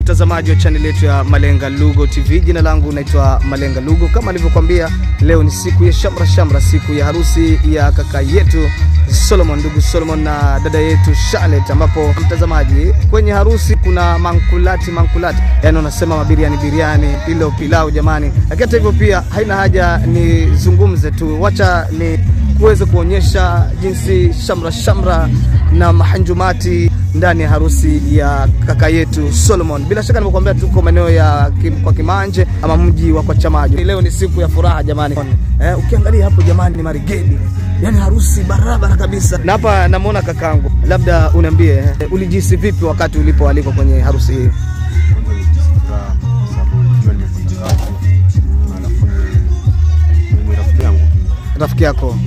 mtazamaji wa channel yetu ya Malenga Lugo TV. Jina langu naitwa Malenga Lugo. Kama nilivyokuambia, leo ni siku ya shamra, siku ya harusi ya kaka yetu Solomon, ndugu Solomon na dada yetu Charlotte, ambapo mtazamaji, kwenye harusi kuna mankulati. Yaani unasema biriani, pilau jamani. Lakini hata hivyo pia haina haja nizungumze tu. Wacha ni kuweze kuonyesha jinsi shamra na mahanjumati ndani ya harusi ya kaka yetu Solomon. Bila shaka nimekuambia tuko maeneo ya kwa Kimanje ama mji wa kwa Chamajo. Leo ni siku ya furaha jamani. Ukiangalia hapo jamani ni marigedi. Yaani harusi barabara kabisa. Na hapa namuona kakangu. Labda uniambie ulijisi vipi wakati ulipoalikwa kwenye harusi hii? Rafiki yako.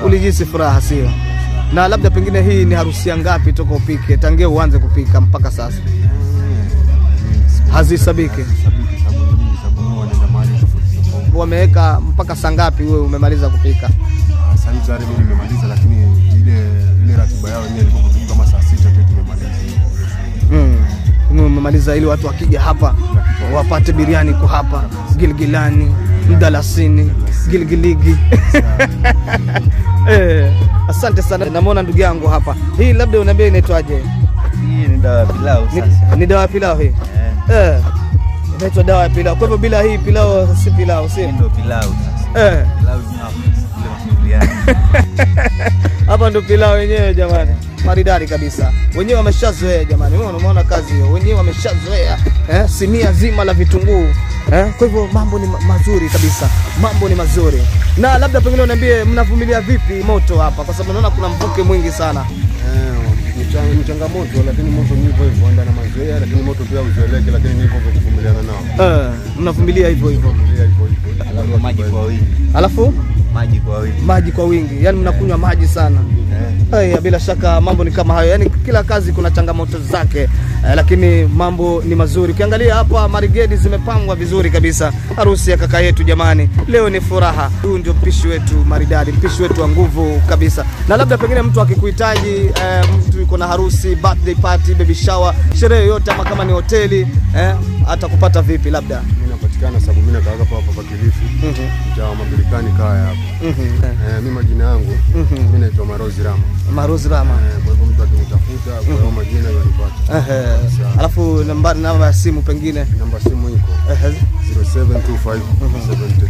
Ulijisi furaha sio? Na labda pengine hii ni harusi ya ngapi toka upike? Tangia uanze kupika mpaka sasa. Hazisabiki. Wameweka mpaka saa ngapi wewe umemaliza kupika? Sasa hivi tayari mimi nimemaliza, lakini ile ratiba yao yenyewe ilikuwa kutoka kama saa 6 tu tumemaliza. Umemaliza ili watu wakija hapa wapate biriani kwa hapa, gilgilani, mdalasini, gilgiligi. Asante sana. Namuona ndugu yangu hapa. Hii labda uniambie inaitwaje? Hii ni dawa ya pilau sasa. Ni dawa ya pilau hii? Inaitwa dawa ya pilau. Kwa hivyo bila hii pilau si pilau, si? Ndio pilau sasa. Pilau ni hapa ndio pilau yenyewe jamani. Maridadi kabisa. Wenyewe wameshazoea jamani. Unaona kazi hiyo. Wenyewe wameshazoea sinia zima la vitunguu. Kwa hivyo mambo ni mazuri kabisa. Mambo ni mazuri. Na labda pengine uniambie mnavumilia vipi moto hapa, kwa sababu naona kuna mvuke mwingi sana. Ni changamoto, lakini moto ni hivyo enda na mazoea, lakini moto pia uzoeleke, lakini ni hivyo kuvumiliana nao. Mnavumilia hivyo. Alafu maji kwa wingi. Alafu maji kwa wingi. Yaani mnakunywa maji sana. Bila shaka mambo ni kama hayo. Yaani kila kazi kuna changamoto zake, lakini mambo ni mazuri. Ukiangalia hapa marigedi zimepangwa vizuri kabisa. Harusi ya kaka yetu jamani. Leo ni furaha. Huyu ndio mpishi wetu maridadi, mpishi wetu wa nguvu kabisa. Na labda pengine mtu akikuhitaji, mtu yuko na harusi, birthday party, baby shower, sherehe yoyote, ama kama ni hoteli, atakupata vipi labda? Mimi napatikana sababu mimi nakaa hapa kwa Kilifi. Mtaa Mabirikani kaya hapa. Mimi majina yangu mimi naitwa Marozi Rama. Kwa hivyo mtu akinitafuta kwa hiyo majina yanipata. Alafu namba ya simu pengine? Namba simu iko 0725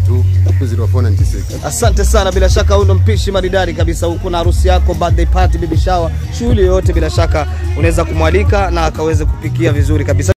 72 0496. Asante sana. Bila shaka huyu ndo mpishi maridadi kabisa. Huko na harusi yako, birthday party, baby shower, shughuli yoyote, bila shaka unaweza kumwalika na akaweze kupikia vizuri kabisa.